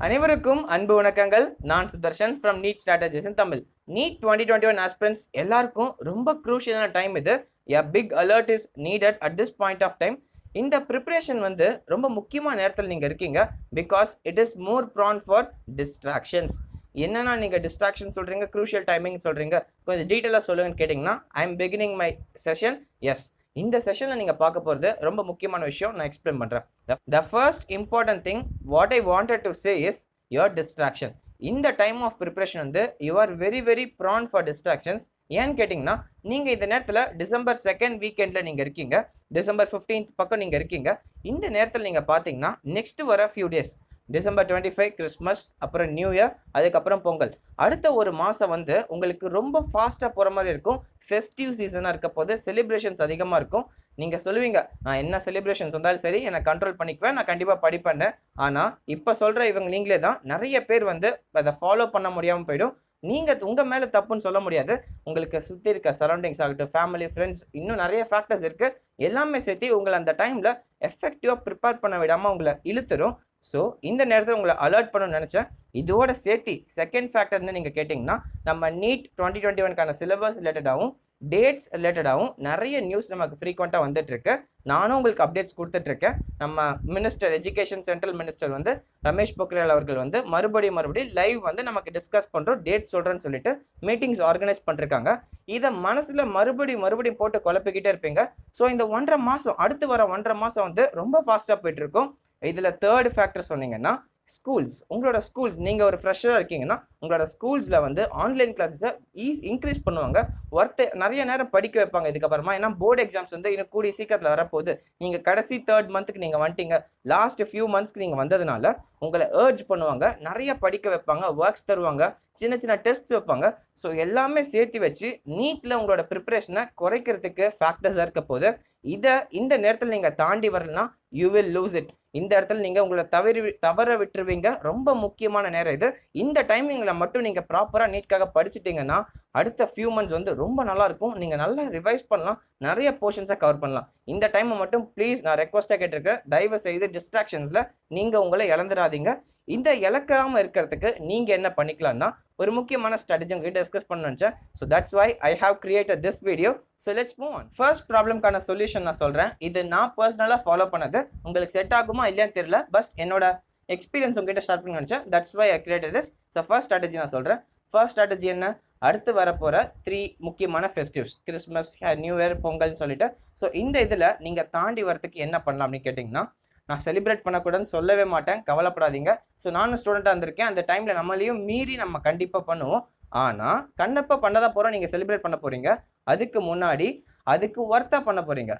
அனைவருக்கும் அன்பு வணக்கங்கள். நான் Sudarshan from Neet Strategies in Tamil. Neet 2021 aspirants எல்லாருக்கும் ரொம்ப crucial டைம் இது. A big alert is needed at this point of time. இந்த ப்ரிப்பரேஷன் வந்து ரொம்ப முக்கியமான நேரத்தில் நீங்கள் இருக்கீங்க. Because it is more prone for distractions. என்னன்னா நீங்கள் டிஸ்ட்ராக்ஷன் சொல்கிறீங்க, க்ரூஷியல் டைமிங் சொல்கிறீங்க, கொஞ்சம் டீட்டெயிலாக சொல்லுங்கன்னு கேட்டிங்கன்னா I am beginning my session. Yes, இந்த செஷனில் நீங்கள் பார்க்க போகிறது ரொம்ப முக்கியமான விஷயம். நான் எக்ஸ்பிளைன் பண்ணுறேன். The first important thing what I wanted to say is your distraction. இந்த டைம் ஆஃப் ப்ரிப்ரேஷன் வந்து you are very prone for distractions. ஏன்னு கேட்டிங்கன்னா நீங்கள் இந்த நேரத்தில் டிசம்பர் 2nd வீக்கெண்டில் நீங்கள் இருக்கீங்க, டிசம்பர் 15th பக்கம் நீங்கள் இருக்கீங்க. இந்த நேரத்தில் நீங்கள் பார்த்தீங்கன்னா நெக்ஸ்ட் வர ஃபியூ டேஸ் டிசம்பர் 25 கிறிஸ்மஸ், அப்புறம் நியூ இயர், அதுக்கப்புறம் பொங்கல், அடுத்த ஒரு மாதம் வந்து உங்களுக்கு ரொம்ப ஃபாஸ்ட்டாக போகிற மாதிரி இருக்கும். ஃபெஸ்டிவ் சீசனாக இருக்க போது செலிப்ரேஷன்ஸ் அதிகமாக இருக்கும். நீங்கள் சொல்லுவீங்க, நான் என்ன செலிப்ரேஷன்ஸ் வந்தாலும் சரி என்னை கண்ட்ரோல் பண்ணிக்குவேன், நான் கண்டிப்பாக படிப்பேன்னு. ஆனால் இப்போ சொல்கிற இவங்க நீங்களே தான் நிறைய பேர் வந்து அதை ஃபாலோ பண்ண முடியாமல் போயிடும். நீங்கள் உங்கள் மேலே தப்புன்னு சொல்ல முடியாது. உங்களுக்கு சுற்றி இருக்க சரௌண்டிங்ஸ் ஆகட்டும், ஃபேமிலி, ஃப்ரெண்ட்ஸ், இன்னும் நிறைய ஃபேக்டர்ஸ் இருக்குது. எல்லாமே சேர்த்து உங்களை அந்த டைமில் எஃபெக்டிவாக ப்ரிப்பேர் பண்ண விடாமல் உங்களை இழுத்துரும். ஸோ இந்த நேரத்தில் உங்களை அலர்ட் பண்ணணும்னு நினச்சேன். இதோட சேர்த்து செகண்ட் ஃபேக்டர்னு நீங்கள் கேட்டிங்கன்னா நம்ம நீட் 2021க்கான சிலபஸ் ரிலேட்டடாகவும் டேட்ஸ் ரிலேட்டடாகவும் நிறைய நியூஸ் நமக்கு ஃப்ரீக்வெண்ட்டாக வந்துட்டுருக்கு. நானும் உங்களுக்கு அப்டேட்ஸ் கொடுத்துட்ருக்கேன். நம்ம மினிஸ்டர், எஜுகேஷன் சென்ட்ரல் மினிஸ்டர் வந்து ரமேஷ் பொக்ரியால் அவர்கள் வந்து மறுபடியும் லைவ் வந்து நமக்கு டிஸ்கஸ் பண்ணுறோம், டேட் சொல்கிறேன்னு சொல்லிட்டு மீட்டிங்ஸ் ஆர்கனைஸ் பண்ணிருக்காங்க. இதை மனசில் மறுபடியும் போட்டு குழப்பிக்கிட்டே இருப்பீங்க. ஸோ இந்த 1.5 மாதம், அடுத்து வர 1.5 மாதம் வந்து ரொம்ப ஃபாஸ்ட்டாக போயிட்டுருக்கும். இதில் தேர்ட் ஃபேக்டர் சொன்னீங்கன்னா ஸ்கூல்ஸ். உங்களோட ஸ்கூல்ஸ், நீங்கள் ஒரு ஃப்ரெஷராக இருக்கீங்கன்னா உங்களோட ஸ்கூல்ஸில் வந்து ஆன்லைன் கிளாஸஸை இன்க்ரீஸ் பண்ணுவாங்க. நிறைய நேரம் படிக்க வைப்பாங்க இதுக்கப்புறமா. ஏன்னா போர்டு எக்ஸாம்ஸ் வந்து இன்னும் கூடிய சீக்கிரத்தில் வரப்போகுது. நீங்கள் கடைசி 3rd மந்த்துக்கு நீங்கள் வந்துட்டீங்க, லாஸ்ட் ஃபியூ மந்த்ஸ்க்கு நீங்கள் வந்ததுனால உங்களை ஏர்ஜ் பண்ணுவாங்க, நிறைய படிக்க வைப்பாங்க, ஒர்க்ஸ் தருவாங்க, சின்ன டெஸ்ட்ஸ் வைப்பாங்க. ஸோ எல்லாமே சேர்த்து வச்சு நீட்டில் உங்களோட ப்ரிப்பரேஷனை குறைக்கிறதுக்கு ஃபேக்டர்ஸாக இருக்க போது. இந்த நேரத்தில் நீங்கள் தாண்டி வரலன்னா யூ வில் லூஸ் இட். இந்த இடத்துல நீங்கள் உங்களை தவற விட்டுருவீங்க. ரொம்ப முக்கியமான நேரம் இது. இந்த டைமிங்கில் மட்டும் நீங்கள் ப்ராப்பராக நீட்காக படிச்சுட்டிங்கன்னா அடுத்த ஃபியூ மந்த்ஸ் வந்து ரொம்ப நல்லாயிருக்கும். நீங்கள் நல்லா ரிவைஸ் பண்ணலாம், நிறைய போர்ஷன்ஸை கவர் பண்ணலாம். இந்த டைமை மட்டும் ப்ளீஸ் நான் ரெக்வஸ்ட்டாக கேட்டிருக்கேன், தயவு செய்து டிஸ்ட்ராக்ஷன்ஸில் நீங்கள் உங்களை இழந்துடாதீங்க. இந்த இழக்காமல் இருக்கிறதுக்கு நீங்கள் என்ன பண்ணிக்கலாம்னா ஒரு முக்கியமான ஸ்ட்ராட்டஜி உங்ககிட்ட டிஸ்கஸ் பண்ண நினச்சேன். So that's why I have created this video. So let's move on. First ப்ராப்ளம்க்கான சொல்யூஷன் நான் சொல்கிறேன். இது நான் பர்சனலாக ஃபாலோ பண்ணது. உங்களுக்கு செட் ஆகுமா இல்லையான்னு தெரியல, பட் என்னோட எக்ஸ்பீரியன்ஸ் உங்ககிட்ட ஷேர் பண்ண நினச்சேன். That's why I created this. So first strategy நான் சொல்கிறேன். ஃபர்ஸ்ட் ஸ்ட்ராட்டஜி என்ன? அடுத்து வரப்போகிற 3 முக்கியமான ஃபெஸ்டிவ்ஸ், கிறிஸ்மஸ், நியூ இயர், பொங்கல்னு சொல்லிட்டு. ஸோ இந்த இதில் நீங்கள் தாண்டி வரதுக்கு என்ன பண்ணலாம் அப்படின்னு கேட்டிங்கன்னா, நான் செலிப்ரேட் பண்ணக்கூடாதுன்னு சொல்லவே மாட்டேன், கவலைப்படாதீங்க. ஸோ நானும் ஸ்டூடெண்ட்டாக இருந்திருக்கேன். அந்த டைமில் நம்மளையும் மீறி நம்ம கண்டிப்பாக பண்ணுவோம். ஆனால் கண்டிப்பாக பண்ணதான் போகிறோம். நீங்கள் செலிப்ரேட் பண்ண போகிறீங்க, அதுக்கு முன்னாடி அதுக்கு ஒர்த்தாக பண்ண போகிறீங்க.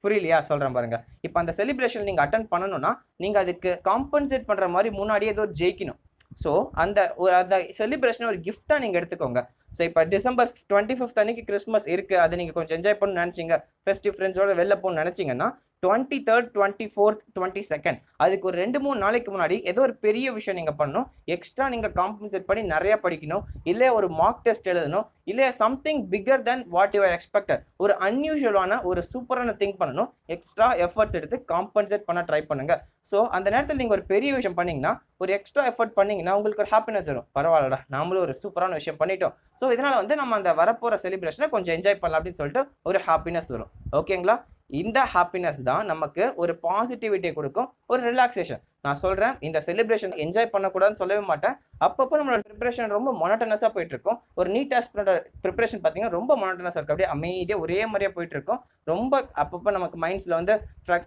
புரியலையா? சொல்கிறேன் பாருங்க. இப்போ அந்த செலிப்ரேஷன் நீங்கள் அட்டன் பண்ணணும்னா நீங்கள் அதுக்கு காம்பன்சேட் பண்ணுற மாதிரி முன்னாடியே ஏதோ ஜெயிக்கணும். ஸோ அந்த செலிப்ரேஷனை ஒரு கிஃப்டாக நீங்கள் எடுத்துக்கோங்க. ஸோ இப்போ டிசம்பர் 25th அன்னைக்கு கிறிஸ்மஸ் இருக்குது, அதை நீங்கள் கொஞ்சம் என்ஜாய் பண்ணணும்னு நினச்சிங்க, ஃபெஸ்டிவ் ஃப்ரெண்ட்ஸோட வெளில போகணும்னு நினச்சிங்கன்னா 23rd, 24th, 22nd அதுக்கு ஒரு 2-3 நாளைக்கு முன்னாடி ஏதோ ஒரு பெரிய விஷயம் நீங்கள் பண்ணணும். எக்ஸ்ட்ரா நீங்கள் காம்பன்சேட் பண்ணி நிறையா படிக்கணும், இல்லை ஒரு மார்க் டெஸ்ட் எழுதணும், இல்லை something bigger then what you are expected, ஒரு அன்யூஷுவலான ஒரு சூப்பரான திங்க் பண்ணணும். எக்ஸ்ட்ரா எஃபர்ட்ஸ் எடுத்து காம்பன்சேட் பண்ண ட்ரை பண்ணுங்க. ஸோ அந்த நேரத்தில் நீங்கள் ஒரு பெரிய விஷயம் பண்ணிங்கன்னா, ஒரு எக்ஸ்ட்ரா எஃபர்ட் பண்ணிங்கன்னா உங்களுக்கு ஒரு ஹாப்பினஸ் வரும். பரவாயில்லடா, நாமளும் ஒரு சூப்பரான விஷயம் பண்ணிட்டோம். ஸோ இதனால் வந்து நம்ம அந்த வரப்போகிற செலிப்ரேஷனை கொஞ்சம் என்ஜாய் பண்ணலாம் அப்படின்னு சொல்லிட்டு ஒரு ஹாப்பினஸ் வரும். ஓகேங்களா? இந்த ஹாப்பினஸ் தான் நமக்கு ஒரு பாசிட்டிவிட்டியை கொடுக்கும், ஒரு ரிலாக்ஸேஷன். நான் சொல்கிறேன், இந்த செலிப்ரேஷன் என்ஜாய் பண்ணக்கூடாதுன்னு சொல்லவே மாட்டேன். அப்பப்போ நம்மளோட ப்ரிப்பரேஷன் ரொம்ப மொனட்டனஸாக போயிட்டுருக்கும். ஒரு நீட் ஆஸ்பிரண்ட் ப்ரிப்பரேஷன் பார்த்தீங்கன்னா ரொம்ப மொனட்டனஸாக இருக்கும், அப்படியே அமைதியாக ஒரே மாதிரியாக போயிட்டுருக்கும். ரொம்ப அப்பப்போ நமக்கு மைண்ட்ஸில் வந்து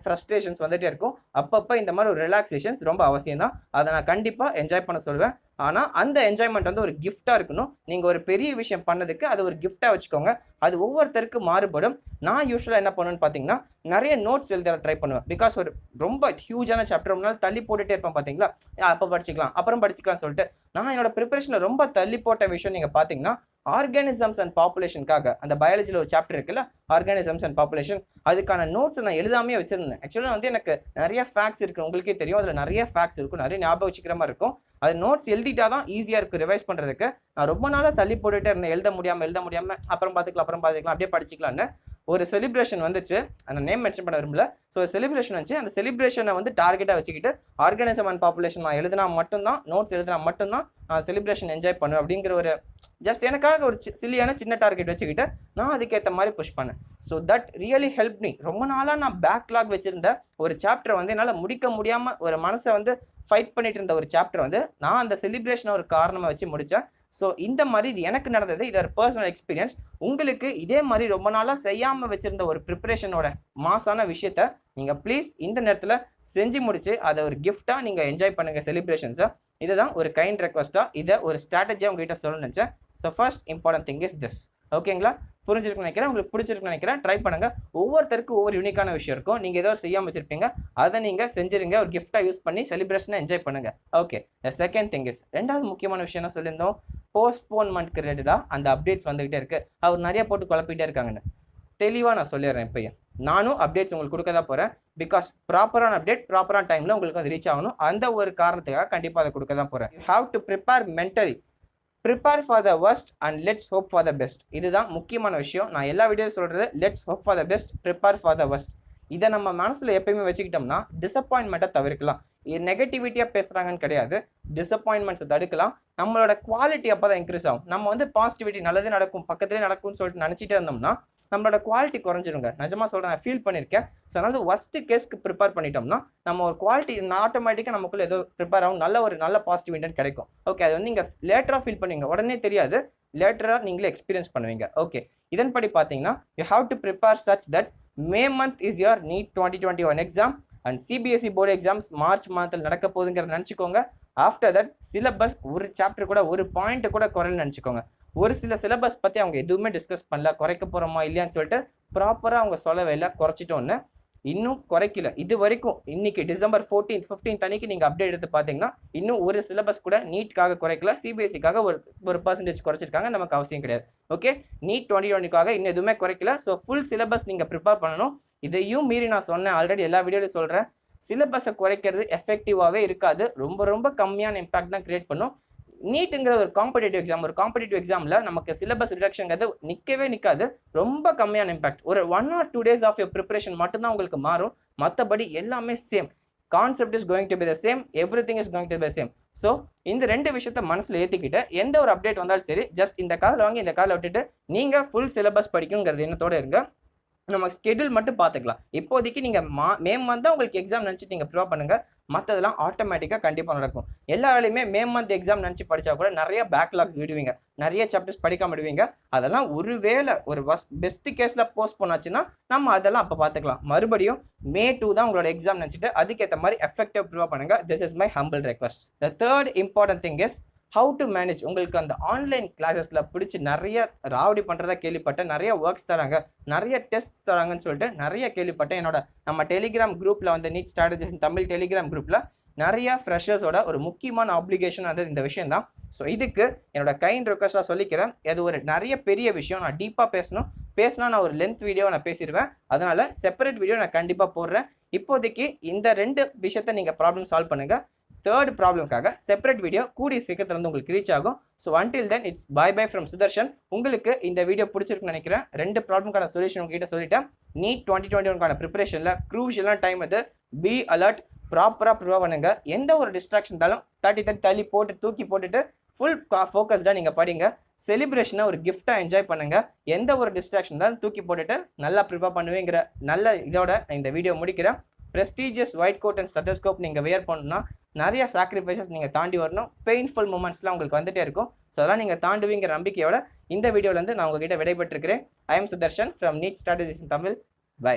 ஃப்ரஸ்ட்ரேஷன்ஸ் வந்துகிட்டே இருக்கும். அப்பப்போ இந்த மாதிரி ஒரு ரிலாக்ஸேஷன்ஸ் ரொம்ப அவசியம் தான். அதை நான் கண்டிப்பாக என்ஜாய் பண்ண சொல்வேன். ஆனால் அந்த என்ஜாய்மெண்ட் வந்து ஒரு கிஃப்டாக இருக்கணும். நீங்கள் ஒரு பெரிய விஷயம் பண்ணதுக்கு அது ஒரு கிஃப்டாக வச்சுக்கோங்க. அது ஒவ்வொருத்தருக்கும் மாறுபடும். நான் யூஸ்வலாக என்ன பண்ணுவேன்னு பார்த்தீங்கன்னா, நிறைய நோட்ஸ் எழுத ட்ரை பண்ணுவேன். பிகாஸ் ஒரு ரொம்ப ஹியூஜான சாப்டர் முன்னால் தள்ளி போட்டுகிட்டே இருப்பேன் பார்த்தீங்களா, அப்போ படிச்சிக்கலாம் அப்புறம் படிச்சிக்கலாம்னு சொல்லிட்டு. நான் என்னோட ப்ரிப்பரேஷனில் ரொம்ப தள்ளி போட்ட விஷயம் நீங்கள் பார்த்தீங்கன்னா, ஆர்கானிசம்ஸ் அண்ட் பாப்புலேஷனுக்காக அந்த பயாலஜியில் ஒரு சாப்டர் இருக்குல்ல, ஆர்கானிசம்ஸ் அண்ட் பாப்புலேஷன், அதுக்கான நோட்ஸ் நான் எழுதாமே வச்சிருந்தேன். ஆக்சுவலாக வந்து எனக்கு நிறைய ஃபேக்ட்ஸ் இருக்குது, உங்களுக்கே தெரியும். அதில் நிறைய ஃபேக்ட்ஸ் இருக்கும், நிறைய ஞாபகம் வச்சுக்கிற மாதிரி இருக்கும். அது நோட்ஸ் எழுதிட்டா தான் ஈஸியாக இருக்குது ரிவைஸ் பண்ணுறதுக்கு. நான் ரொம்ப நாளாக தள்ளி போட்டுகிட்டே இருந்தேன், எழுத முடியாமல் அப்புறம் பார்த்துக்கலாம் அப்படியே படிச்சிக்கலான்னு. ஒரு செலிப்ரேஷன் வந்துச்சு, அந்த நேம் மென்ஷன் பண்ண விரும்பல. ஸோ செலிப்ரேஷன் வந்துச்சு, அந்த செலிப்ரேஷனை வந்து டார்கெட்டாக வச்சுக்கிட்டு ஆர்கனைசம் அண்ட் பாப்புலேஷன் நான் எழுதினா மட்டும்தான், நோட்ஸ் எழுதினா மட்டும்தான் நான் செலிப்ரேஷன் என்ஜாய் பண்ணுவேன் அப்படிங்கிற ஒரு ஜஸ்ட் எனக்காக ஒரு சில்லியான சின்ன டார்கெட் வச்சுக்கிட்டு நான் அதுக்கேற்ற மாதிரி புஷ் பண்ணேன். So that really help me. ரொம்ப நாளாக நான் பேக்லாக் வச்சுருந்த ஒரு சாப்டரை வந்து என்னால் முடிக்க முடியாமல் ஒரு மனசை வந்து ஃபைட் பண்ணிட்டு இருந்த ஒரு சாப்டர் வந்து நான் அந்த செலிப்ரேஷனை ஒரு காரணமாக வச்சு முடித்தேன். ஸோ இந்த மாதிரி இது எனக்கு நடந்தது, இது ஒரு பர்சனல் எக்ஸ்பீரியன்ஸ். உங்களுக்கு இதே மாதிரி ரொம்ப நாளாக செய்யாமல் வச்சுருந்த ஒரு ப்ரிப்பரேஷனோட மாசான விஷயத்த நீங்கள் ப்ளீஸ் இந்த நேரத்தில் செஞ்சு முடிச்சு அதை ஒரு கிஃப்டாக நீங்கள் என்ஜாய் பண்ணுங்கள் செலிப்ரேஷன்ஸை. இதுதான் ஒரு கைண்ட் ரெக்வஸ்ட்டாக, இதை ஒரு ஸ்ட்ராட்டஜியாக உங்ககிட்ட சொல்லணும்னு நினச்சேன். So first important thing is this. ஓகேங்களா? புரிஞ்சிருக்குன்னு நினைக்கிறேன், உங்களுக்கு பிடிச்சிருக்குன்னு நினைக்கிறேன். ட்ரை பண்ணுங்கள். ஒவ்வொருத்தருக்கும் ஒவ்வொரு யூனிக்கான விஷயம் இருக்கும். நீங்கள் ஏதோ செய்யாமல் வச்சுருப்பீங்க, அதை நீங்கள் செஞ்சுருங்க, ஒரு கிஃப்டாக யூஸ் பண்ணி செலிப்ரேஷனை என்ஜாய் பண்ணுங்கள். Okay, the second thing is, ரெண்டாவது முக்கியமான விஷயம் என்ன சொல்லியிருந்தோம், போஸ்ட்போன்மெண்ட்க்கு ரிலேட்டடாக அந்த அப்டேட்ஸ் வந்துகிட்டே இருக்குது. அவர் நிறைய போட்டு குழப்பிட்டே இருக்காங்கன்னு தெளிவாக நான் சொல்லிடுறேன். இப்போயே நானும் அப்டேட்ஸ் உங்களுக்கு கொடுக்க தான் போகிறேன். பிகாஸ் ப்ராப்பரான அப்டேட் ப்ராப்பரான டைமில் உங்களுக்கு அது ரீச் ஆகணும். அந்த ஒரு காரணத்துக்காக கண்டிப்பாக அதை கொடுக்க தான் போகிறேன். You have to prepare mentally. Prepare for the worst and let's hope for the best. இதுதான் முக்கியமான விஷயம். நான் எல்லா வீடியோஸ் சொல்கிறது let's hope for the best, prepare for the worst. இதை நம்ம மனசில் எப்பயுமே வச்சுக்கிட்டோம்னா டிசப்பாயின்மெண்ட்டை தவிர்க்கலாம். நெகட்டிவிட்டியாக பேசுகிறாங்கன்னு கிடையாது, டிசப்பாயின்மெண்ட்ஸை தடுக்கலாம். நம்மளோட குவாலிட்டி அப்போ தான் இன்க்ரீஸ் ஆகும். நம்ம வந்து பாசிட்டிவிட்டி நல்லதே நடக்கும், பக்கத்துலேயே நடக்கும்னு சொல்லிட்டு நினச்சிட்டே இருந்தோம்னா நம்மளோட குவாலிட்டி குறைஞ்சிருங்க. நிஜமாக சொல்கிறேன், நான் ஃபீல் பண்ணியிருக்கேன். ஸோ அதனால worst கேஸ்க்கு ப்ரிப்பேர் பண்ணிட்டோம்னா நம்ம ஒரு குவாலிட்டி ஆட்டோமேட்டிக்காக நமக்குள்ளே ஏதோ ப்ரிப்பேர் ஆகும், நல்ல பாசிட்டிவ் இன்டென்ட் கிடைக்கும். ஓகே, அது வந்து நீங்கள் லேட்டராக ஃபீல் பண்ணுவீங்க, உடனே தெரியாது, லேட்டராக நீங்களே எக்ஸ்பீரியன்ஸ் பண்ணுவீங்க. ஓகே, இதன்படி பார்த்தீங்கன்னா you have to prepare such that May month is your NEET 2021 exam and CBSE board exams March மாதத்தில் நடக்க போகுதுங்கிறத நினச்சிக்கோங்க. ஆஃப்டர் தட் சிலபஸ் ஒரு சாப்டர் கூட ஒரு பாயிண்ட் கூட குறையலன்னு நினச்சிக்கோங்க. ஒரு சில சிலபஸ் பற்றி அவங்க எதுவுமே டிஸ்கஸ் பண்ணல, குறைக்க போகிறோமா இல்லையான்னு சொல்லிட்டு ப்ராப்பராக அவங்க சொல்லவே இல்லை, குறைச்சிட்டோன்னு இன்னும் குறைக்கல. இது வரைக்கும் இன்னைக்கு டிசம்பர் 14th 15th அன்னைக்கு நீங்கள் அப்டேட் எடுத்து பார்த்தீங்கன்னா இன்னும் ஒரு சிலபஸ் கூட நீட்காக குறைக்கல, CBSEக்காக ஒரு பர்சன்டேஜ் குறைச்சிருக்காங்க, நமக்கு அவசியம் கிடையாது. ஓகே, NEET 2020க்காக இன்னும் எதுவுமே குறைக்கல. ஸோ ஃபுல் சிலபஸ் நீங்கள் ப்ரிப்பேர் பண்ணணும். இதையும் மீறி நான் சொன்னேன், ஆல்ரெடி எல்லா வீடியோலையும் சொல்கிறேன், சிலபஸை குறைக்கிறது எஃபெக்டிவாகவே இருக்காது, ரொம்ப கம்மியான இம்பாக்ட் தான் கிரியேட் பண்ணும். நீட்டுங்கிற ஒரு காம்படிட்டிவ் எக்ஸாம், ஒரு காம்படிட்டிவ் எக்ஸாமில் நமக்கு சிலபஸ் ரிடக்ஷன்ங்கிறது நிற்காது, ரொம்ப கம்மியான இம்பாக்ட். ஒரு 1 or 2 days of your preparation மட்டும்தான் உங்களுக்கு மாறும், மற்றபடி எல்லாமே same. Concept is going to be the same, everything is going to be the same. So இந்த ரெண்டு விஷயத்த மனசில் ஏற்றிக்கிட்டு எந்த ஒரு அப்டேட் வந்தாலும் சரி, ஜஸ்ட் இந்த காதில் வாங்கி இந்த காதில் விட்டுட்டு நீங்கள் ஃபுல் சிலபஸ் படிக்கணுங்கிறது எண்ணத்தோடு இருங்க. நம்ம ஸ்கெடியூல் மட்டும் பார்த்துக்கலாம். இப்போதைக்கு நீங்கள் மே மந்த் தான் உங்களுக்கு எக்ஸாம் நினச்சிட்டு நீங்கள் ப்ரிப்பேர் பண்ணுங்கள், மற்றதெல்லாம் ஆட்டோமேட்டிக்காக கண்டிப்பாக நடக்கும். எல்லா வேலையுமே மே மந்த் எக்ஸாம் நினச்சி படித்தா கூட நிறைய பேக்லாக்ஸ் விடுவீங்க, நிறைய சாப்டர்ஸ் படிக்காம விடுவீங்க. அதெல்லாம் ஒருவேளை ஒரு பெஸ்ட் கேஸில் போஸ்ட் பண்ணாச்சுன்னா நம்ம அதெல்லாம் அப்போ பார்த்துக்கலாம். மறுபடியும் May 2 தான் உங்களோட எக்ஸாம் நினச்சிட்டு அதுக்கேற்ற மாதிரி எஃபெக்டிவ் ப்ரிப்பேர் பண்ணுங்கள். This is my humble request. The third important thing is how to manage. உங்களுக்கு அந்த ஆன்லைன் கிளாஸஸில் பிடிச்சி நிறைய ராவடி பண்ணுறதா கேள்விப்பட்டேன், நிறைய ஒர்க்ஸ் தராங்க, நிறைய டெஸ்ட் தராங்கன்னு சொல்லிட்டு நிறைய கேள்விப்பட்டேன். என்னோட நம்ம டெலிகிராம் குரூப்பில் வந்து நீட் ஸ்ட்ராட்டஜிஸ் தமிழ் டெலிகிராம் குரூப்பில் நிறைய ஃப்ரெஷர்ஸோட ஒரு முக்கியமான ஆப்ளிகேஷன் வந்து இந்த விஷயம் தான். ஸோ இதுக்கு என்னோட கைண்ட் ரெக்வஸ்ட்டாக சொல்லிக்கிறேன். அது ஒரு நிறைய பெரிய விஷயம், நான் டீப்பாக பேசினா நான் ஒரு லென்த் வீடியோ நான் பேசிடுவேன். அதனால் செப்பரேட் வீடியோ நான் கண்டிப்பாக போடுறேன். இப்போதைக்கு இந்த 2 விஷயத்தை நீங்கள் ப்ராப்ளம் சால்வ் பண்ணுங்கள். தேர்ட் ப்ராப்ளம்காக செப்பரேட் வீடியோ கூடிய சீக்கிரத்தில் வந்து உங்களுக்கு ரீச் ஆகும். So until then it's bye from Sudarshan. உங்களுக்கு இந்த வீடியோ பிடிச்சிருக்குன்னு நினைக்கிறேன். 2 ப்ராப்ளம்கான சொல்யூஷன் உங்ககிட்ட சொல்லிட்டேன். NEET 2021க்கான ப்ரிப்பரேஷனில் க்ரூஷியலான டைம் இது. பி அலர்ட், ப்ராப்பராக ப்ரிப்பேர் பண்ணுங்க. எந்த ஒரு டிஸ்ட்ராக்ஷன் இருந்தாலும் தள்ளி போட்டு தூக்கி போட்டுட்டு ஃபுல் ஃபோக்கஸ்டாக நீங்கள் படிங்க. செலிப்ரேஷனை ஒரு கிஃப்டாக என்ஜாய் பண்ணுங்கள். எந்த ஒரு டிஸ்ட்ராக்ஷன் இருந்தாலும் தூக்கி போட்டுட்டு நல்லா ப்ரிப்பேர் பண்ணுவேங்கிற நல்ல இதோட இந்த வீடியோ முடிக்கிறேன். Prestigious white code and stethoscope நீங்கள் வியர் பண்ணணும்னா நிறைய சாக்ரிஃபைசஸ் நீங்கள் தாண்டி வரணும். பெயின்ஃபுல் மூமெண்ட்ஸ்லாம் உங்களுக்கு வந்துட்டே இருக்கும். ஸோ அதெல்லாம் நீங்கள் தாண்டுவீங்கிற நம்பிக்கையோட இந்த வீடியோலேருந்து நான் உங்ககிட்ட விடைபெற்றிருக்கிறேன். I am Sudarshan from NEET strategies in Tamil. Bye.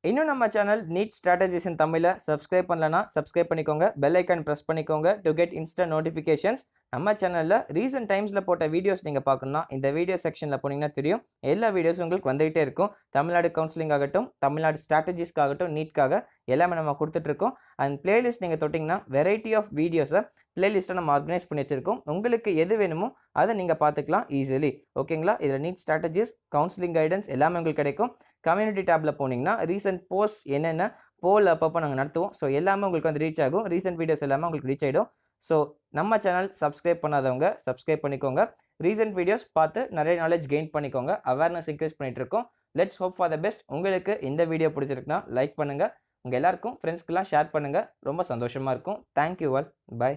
இன்னும் நம்ம சேனல் நீட் ஸ்ட்ராட்டஜிஸ் இன் தமிழை சப்ஸ்கிரைப் பண்ணலன்னா சப்ஸ்கிரைப் பண்ணிக்கோங்க, பெல் ஐக்கான் ப்ரெஸ் பண்ணிக்கோங்க டு கெட் இன்ஸ்டன்ட் நோட்டிஃபிகேஷன்ஸ். நம்ம சேனலில் ரீசெண்ட் டைம்ஸில் போட்ட வீடியோஸ் நீங்கள் பார்க்கணுன்னா இந்த வீடியோ செக்ஷனில் போனீங்கன்னா தெரியும், எல்லா வீடியோஸும் உங்களுக்கு வந்துகிட்டே இருக்கும். தமிழ்நாடு கவுன்சிலிங் ஆகட்டும், தமிழ்நாடு ஸ்ட்ராட்டஜிஸ்க்காகட்டும், நீட்காக எல்லாமே நம்ம கொடுத்துட்ருக்கோம். அண்ட் பிளேலிஸ்ட் நீங்கள் தொட்டிங்கன்னா வெரைட்டி ஆஃப் வீடியோஸை பிளேலிஸ்ட்டை நம்ம ஆர்கனைஸ் பண்ணி வச்சுருக்கோம். உங்களுக்கு எது வேணுமோ அதை நீங்கள் பார்த்துக்கலாம் ஈஸிலி. ஓகேங்களா? இதில் நீட் ஸ்ட்ராட்டஜிஸ், கவுன்சிலிங் கைடன்ஸ் எல்லாமே உங்களுக்கு கிடைக்கும். கம்யூனிட்டி டேப்பில் போனீங்கன்னா ரீசெண்ட் போஸ்ட் என்னென்ன போல் அப்பப்போ நாங்கள் நடத்துவோம். ஸோ எல்லாமே உங்களுக்கு வந்து ரீச் ஆகும். ரீசெண்ட் வீடியோஸ் எல்லாமே உங்களுக்கு ரீச் ஆகிடும். ஸோ நம்ம சேனல் சப்ஸ்கிரைப் பண்ணாதவங்க சப்ஸ்கிரைப் பண்ணிக்கோங்க. ரீசெண்ட் வீடியோஸ் பார்த்து நிறைய நாலேஜ் கெயின் பண்ணிக்கோங்க. அவேர்னஸ் இன்க்ரீஸ் பண்ணிட்டு இருக்கோம். Let's hope for the best. உங்களுக்கு இந்த வீடியோ பிடிச்சிருக்குன்னா லைக் பண்ணுங்கள். உங்கள் எல்லாருக்கும் ஃப்ரெண்ட்ஸ்க்கெல்லாம் ஷேர் பண்ணுங்கள். ரொம்ப சந்தோஷமாக இருக்கும். Thank you all. பை.